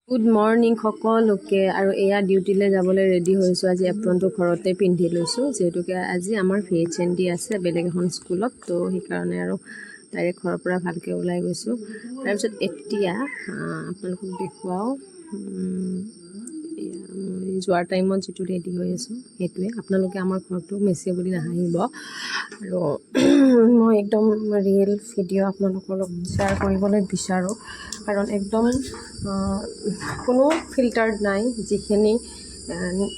Good morning সকলোকে আৰু এয়া ডিউটিলৈ যাবলৈ ৰেডি হৈছোঁ। আজি এপ্ৰনটো ঘৰতে পিন্ধি লৈছোঁ, যিহেতুকে আজি আমাৰ VHND আছে বেলেগ এখন স্কুলত, তো সেইকাৰণে আৰু ডাইৰেক্ট ঘৰৰ পৰা ভালকৈ ওলাই গৈছোঁ। তাৰপিছত এতিয়া আপোনালোকক দেখুৱাওঁ, যোৱাৰ টাইমত যিটো ৰেডি হৈ আছোঁ সেইটোৱে। আপোনালোকে আমাৰ ঘৰটো মেচে বুলি নাহাঁহিব, আৰু মই একদম ৰিয়েল ভিডিঅ' আপোনালোকৰ লগত শ্বেয়াৰ কৰিবলৈ বিচাৰোঁ, কাৰণ একদম কোনো ফিল্টাৰ্ড নাই। যিখিনি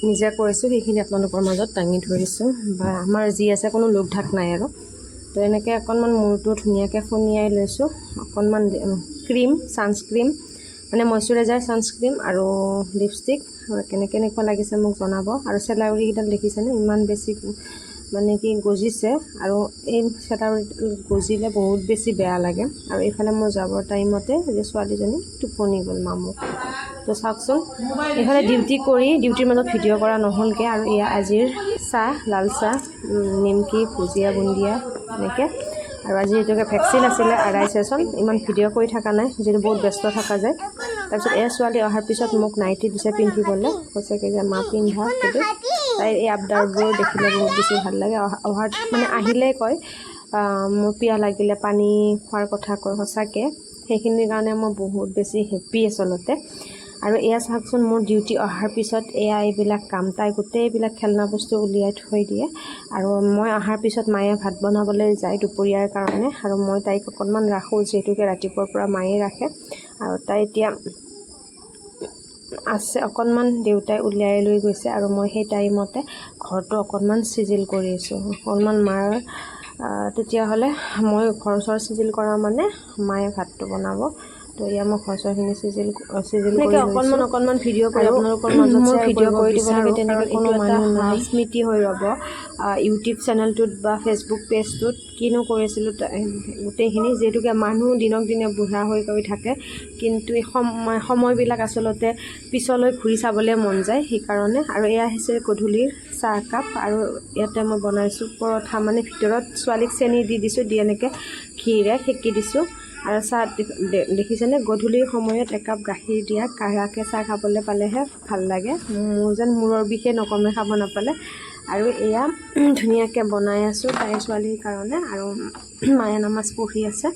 নিজে কৰিছোঁ সেইখিনি আপোনালোকৰ মাজত দাঙি ধৰিছোঁ, বা আমাৰ যি আছে কোনো লোক ঢাক নাই আৰু। তো এনেকৈ অকণমান মূৰটো ধুনীয়াকৈ ফণিয়াই লৈছোঁ, অকণমান ক্ৰীম, ছানস্ক্ৰীম মানে মইশ্চাৰাইজাৰ ছানস্ক্ৰীম আৰু লিপষ্টিক। কেনেকুৱা লাগিছে মোক জনাব। আৰু চেলাউৰিকেইডাল দেখিছেনে, ইমান বেছি মানে কি গজিছে, আৰু এই চেলাউৰি গজিলে বহুত বেছি বেয়া লাগে। আৰু এইফালে মই যাবৰ টাইমতে যে ছোৱালীজনী টোপনি গ'ল মামু। তো চাওকচোন, এইফালে ডিউটিৰ মাজত ভিডিঅ' কৰা নহ'লগৈ। আৰু এয়া আজিৰ চাহ, লাল চাহ, নিমকি, ভুজিয়া, বুন্দিয়া এনেকৈ। আৰু আজি যিহেতুকে ভেকচিন আছিলে আঢ়াই ছেশ্যন, ইমান ভিডিঅ' কৰি থকা নাই, যিহেতু বহুত ব্যস্ত থকা যায়। তাৰপিছত এয়া ছোৱালী অহাৰ পিছত মোক নাইটি দিছে পিন্ধিবলৈ, কৈছে যে মা পিন্ধা বুলি। তাইৰ এই আবদাৰবোৰ দেখিলে বহুত বেছি ভাল লাগে। অহাৰ মানে আহিলেই কয় মোৰ পিয়াহ লাগিলে পানী খোৱাৰ কথা কয়। সঁচাকৈ সেইখিনিৰ কাৰণে মই বহুত বেছি হেপ্পী আচলতে। আৰু এয়া চাওকচোন, মোৰ ডিউটি অহাৰ পিছত এয়া এইবিলাক কাম, তাই গোটেইবিলাক খেলনা বস্তু উলিয়াই থৈ দিয়ে। আৰু মই অহাৰ পিছত মায়ে ভাত বনাবলৈ যায় দুপৰীয়াৰ কাৰণে, আৰু মই তাইক অকণমান ৰাখোঁ, যিহেতুকে ৰাতিপুৱাৰ পৰা মায়ে ৰাখে। আৰু তাই এতিয়া আছে অকণমান, দেউতাই উলিয়াই লৈ গৈছে, আৰু মই সেই টাইমতে ঘৰটো অকণমান চিজিল কৰি আছোঁ, অকণমান মাৰ। তেতিয়াহ'লে মই ঘৰ চৰ চিজিল কৰা মানে মায়ে ভাতটো বনাব। তো এয়া মই ঘৰ চৰখিনি চিজিল কৰি অকণমান ভিডিঅ' কৰি আপোনালোকৰ মাজত মোৰ ভিডিঅ' কৰি দিব লাগে, তেনেকৈ কোনো মানুহ নাই, স্মৃতি হৈ ৰ'ব ইউটিউব চেনেলটোত বা ফেচবুক পেজটোত। কিনো কৰিছিলোঁ গোটেইখিনি, যিহেতুকে মানুহ দিনক দিনে বুঢ়া হৈ গৈ থাকে, কিন্তু এই সময়বিলাক আচলতে পিছলৈ ঘূৰি চাবলৈ মন যায়, সেইকাৰণে। আৰু এয়া হৈছে গধূলিৰ চাহকাপ, আৰু ইয়াতে মই বনাইছোঁ পৰঠা, মানে ভিতৰত ছোৱালীক চেনি দি দিছোঁ, দি এনেকৈ ঘিৰে সেকি দিছোঁ। আৰু চাহ দেখিছেনে, গধূলিৰ সময়ত একাপ গাখীৰ দিয়া কাঢ়াকৈ চাহ খাবলৈ পালেহে ভাল লাগে। মোৰ যেন মূৰৰ বিষে নকমে খাব নাপালে। আৰু এয়া ধুনীয়াকৈ বনাই আছোঁ তাইৰ ছোৱালীৰ কাৰণে, আৰু মায়ে নামাজ পঢ়ি আছে,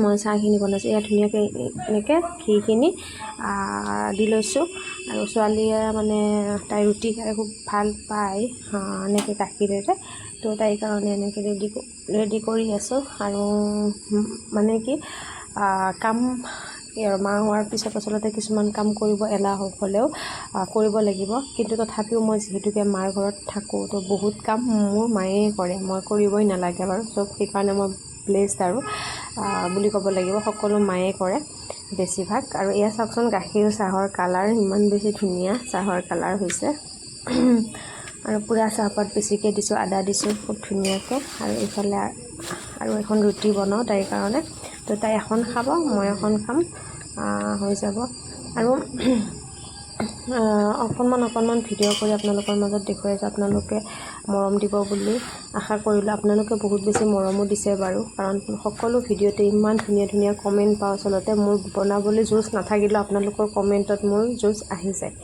মই চাহখিনি বনাইছোঁ। এয়া ধুনীয়াকৈ এনেকৈ ঘিখিনি দি লৈছোঁ। আৰু ছোৱালীয়ে মানে তাই ৰুটি খাই খুব ভাল পায় এনেকৈ গাখীৰেৰে, তো তাইৰ কাৰণে এনেকৈ ৰেডি কৰি আছোঁ। আৰু মানে কি কাম আৰু মা হোৱাৰ পিছত আচলতে কিছুমান কাম কৰিব এলাহ হ'লেও কৰিব লাগিব, কিন্তু তথাপিও মই যিহেতুকে মাৰ ঘৰত থাকোঁ, তো বহুত কাম মোৰ মায়েই কৰে, মই কৰিবই নালাগে বাৰু। চব সেইকাৰণে মই ব্লেছড আৰু বুলি ক'ব লাগিব, সকলো মায়ে কৰে বেছিভাগ। আৰু এয়া চাওকচোন, গাখীৰ চাহৰ কালাৰ ইমান বেছি ধুনীয়া চাহৰ কালাৰ হৈছে। আৰু পূৰা চাহপাত বেছিকৈ দিছোঁ, আদা দিছোঁ খুব ধুনীয়াকৈ। আৰু এইফালে আৰু এখন ৰুটি বনাওঁ তাইৰ কাৰণে, তো তাই এখন খাব, মই এখন খাম, হৈ যাব। আৰু অকণমান ভিডিঅ' কৰি আপোনালোকৰ মাজত দেখুৱাই আছোঁ, আপোনালোকে মৰম দিব বুলি আশা কৰিলোঁ। আপোনালোকে বহুত বেছি মৰমো দিছে বাৰু, কাৰণ সকলো ভিডিঅ'তে ইমান ধুনীয়া কমেণ্ট পাওঁ। আচলতে মোৰ বনাবলৈ জোচ নাথাকিলেও আপোনালোকৰ কমেণ্টত মোৰ জোচ আহি যায়।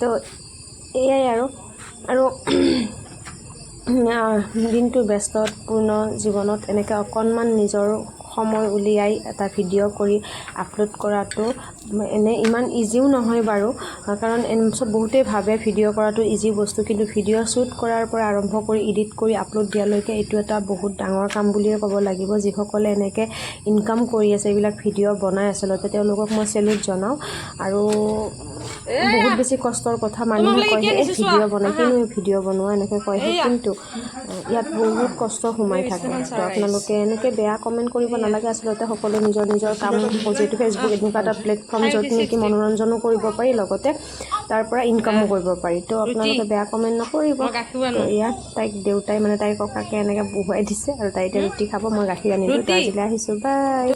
তো এয়াই আৰু দিনটো ব্যস্তপূৰ্ণ জীৱনত এনেকৈ অকণমান নিজৰ সময় উলিয়াই এটা ভিডিঅ' কৰি আপলোড কৰাটো ইমান ইজিও নহয় বাৰু, কাৰণ বহুতেই ভাবে ভিডিঅ' কৰাটো ইজি বস্তু, কিন্তু ভিডিঅ' শ্বুট কৰাৰ পৰা আৰম্ভ কৰি এডিট কৰি আপলোড দিয়ালৈকে এইটো এটা বহুত ডাঙৰ কাম বুলিয়ে ক'ব লাগিব। যিসকলে এনেকৈ ইনকাম কৰি আছে, এইবিলাক ভিডিঅ' বনাই, আচলতে তেওঁলোকক মই চেলুট জনাওঁ। আৰু বহুত বেছি কষ্টৰ কথা। মানুহে কয় এই ভিডিঅ' বনাই, কিনো ভিডিঅ' বনোৱা এনেকৈ কয়, কিন্তু ইয়াত বহুত কষ্ট সোমাই থাকে। তো আপোনালোকে এনেকৈ বেয়া কমেণ্ট কৰিব নালাগে। আচলতে সকলো নিজৰ কাম, যিহেতু ফেচবুক এনেকুৱা এটা প্লেটফৰ্ম য'ত নেকি মনোৰঞ্জনো কৰিব পাৰি, লগতে তাৰ পৰা ইনকামো কৰিব পাৰি। তো আপোনালোকে বেয়া কমেণ্ট নকৰিব। তো ইয়াত তাইক দেউতাই মানে তাইৰ ককাকে এনেকৈ বহুৱাই দিছে, আৰু তাই এতিয়া ৰুটি খাব, মই গাখীৰ আনিলোঁ। তো আজিলৈ আহিছোঁ, বাই।